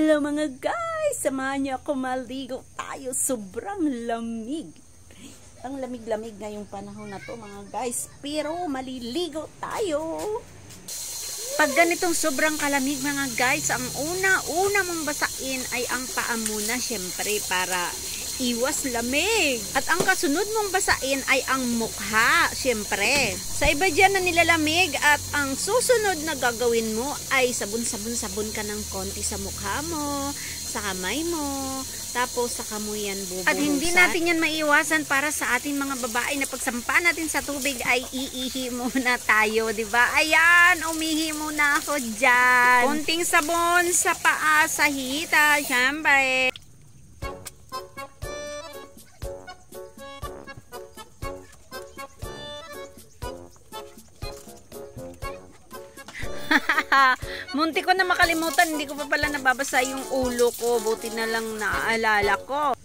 Hello mga guys! Samahan niyo ako maligo tayo. Sobrang lamig. Ang lamig-lamig ngayong panahon na to mga guys. Pero maliligo tayo. Pag ganitong sobrang kalamig mga guys, ang una mong basain ay ang paa muna syempre para iwas lamig. At ang kasunod mong basain ay ang mukha, syempre. Sa iba dyan na nilalamig at ang susunod na gagawin mo ay sabon-sabon ka ng konti sa mukha mo, sa kamay mo, tapos sa kamuyan bubuhusan. At hindi natin yan maiwasan para sa ating mga babae na pagsampa natin sa tubig ay iihi muna tayo, di ba? Ayan, umihi muna ako dyan. Konting sabon sa paa, sa hita, syempre. Munti ko na makalimutan, hindi ko pa pala nababasa yung ulo ko. Buti na lang naaalala ko.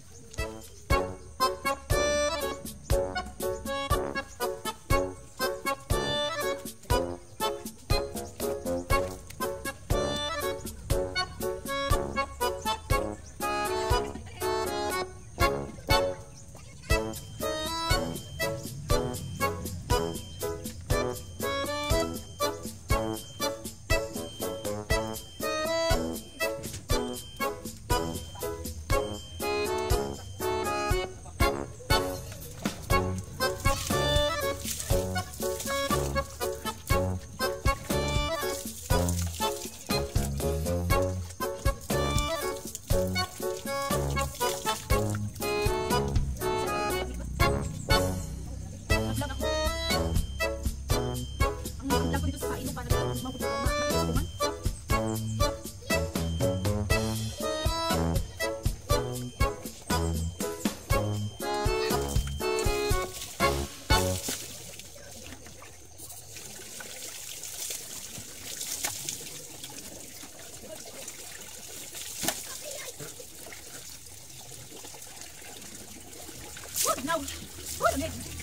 No.